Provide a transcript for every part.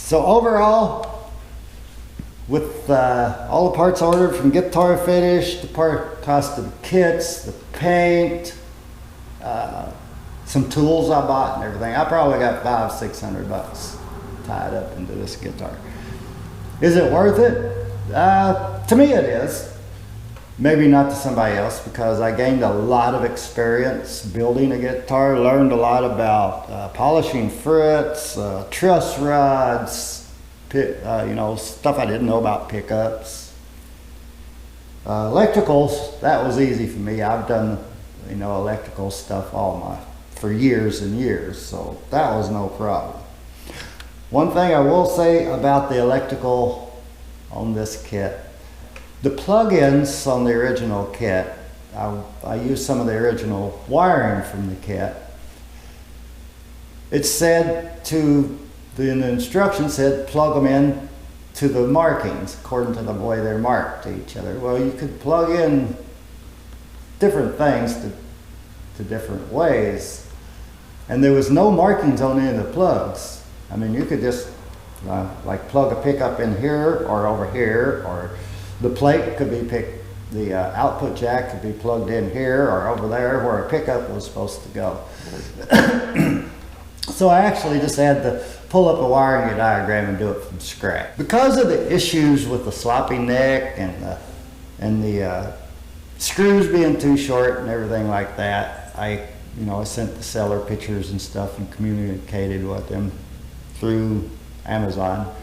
So overall, with all the parts ordered from Guitar Fetish, the part cost of the kits, the paint, some tools I bought and everything, I probably got $500-600 tied up into this guitar. Is it worth it? To me it is. Maybe not to somebody else, because I gained a lot of experience building a guitar, learned a lot about polishing frets, truss rods, stuff I didn't know about pickups. Electricals, that was easy for me. I've done electrical stuff for years and years, so that was no problem. One thing I will say about the electrical on this kit, the plug-ins on the original kit, I used some of the original wiring from the kit. It said the instructions said plug them in to the markings according to the way they're marked to each other. Well, you could plug in different things to different ways, and there was no markings on any of the plugs. I mean, you could just like plug a pickup in here or over here, or the plate could be the output jack could be plugged in here or over there where a pickup was supposed to go. So I actually just had to pull up a wiring diagram and do it from scratch. Because of the issues with the sloppy neck and the screws being too short and everything like that, I sent the seller pictures and stuff and communicated with them through Amazon.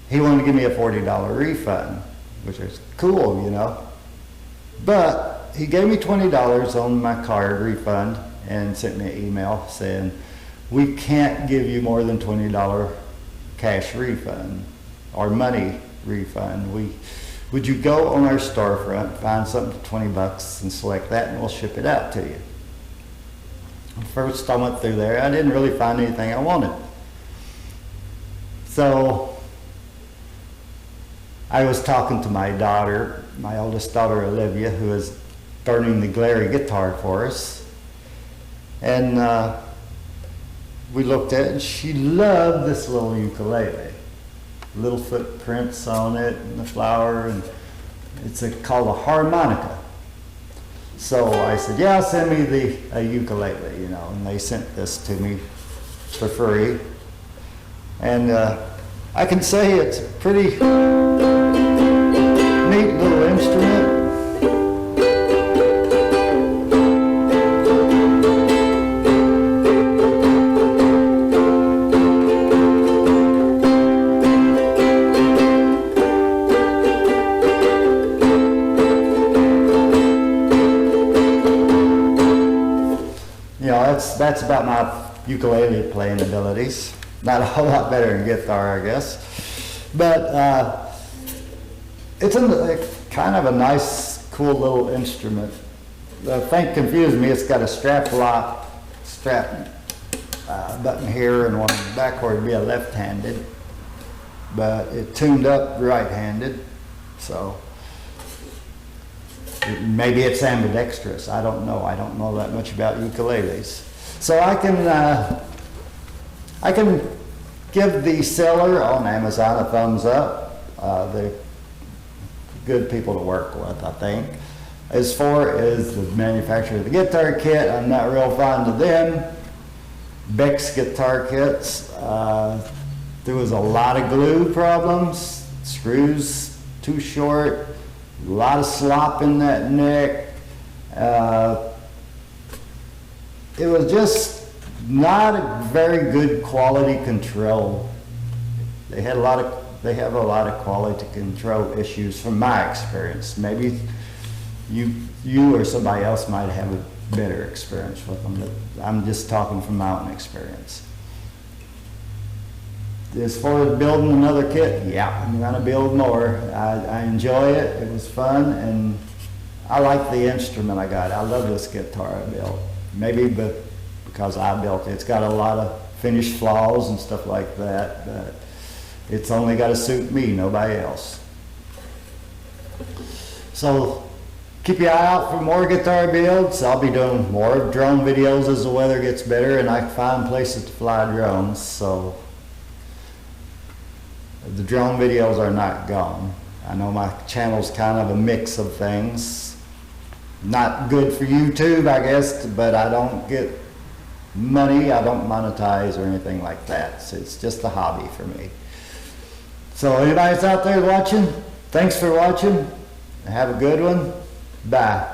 He wanted to give me a $40 refund, which is cool, But he gave me $20 on my card refund and sent me an email saying, we can't give you more than $20 cash refund or money refund. Would you go on our storefront, find something for $20 and select that, and we'll ship it out to you. First I went through there, I didn't really find anything I wanted. So I was talking to my daughter, my oldest daughter Olivia, who is burning the Glary guitar for us. And we looked at it, and she loved this little ukulele. Little footprints on it, and the flower, and it's called a harmonica. So I said, yeah, send me a ukulele, and they sent this to me for free. And I can say it's a pretty neat little instrument. That's about my ukulele playing abilities. Not a whole lot better than guitar, I guess. But it's kind of a nice, cool little instrument. The thing confused me, it's got a strap button here and one in the back where it'd be a left-handed. But it tuned up right-handed, so maybe it's ambidextrous. I don't know. I don't know that much about ukuleles. So I can give the seller on Amazon a thumbs up. They're good people to work with, I think. As far as the manufacturer of the guitar kit, I'm not real fond of them. Beck's guitar kits, there was a lot of glue problems, screws too short, a lot of slop in that neck. It was just not a very good quality control. They have a lot of quality control issues from my experience. Maybe you or somebody else might have a better experience with them, but I'm just talking from my own experience. As far as building another kit, yeah, I'm gonna build more. I enjoy it. It was fun, and I like the instrument I got. I love this guitar I built. Maybe because I built it. It's got a lot of finished flaws and stuff like that, but it's only got to suit me, nobody else. So keep your eye out for more guitar builds. I'll be doing more drone videos as the weather gets better and I find places to fly drones. So The drone videos are not gone. I know my channel's kind of a mix of things. Not good for YouTube, I guess, but I don't get money, I don't monetize or anything like that. So it's just a hobby for me. So anybody that's out there watching, thanks for watching. Have a good one. Bye.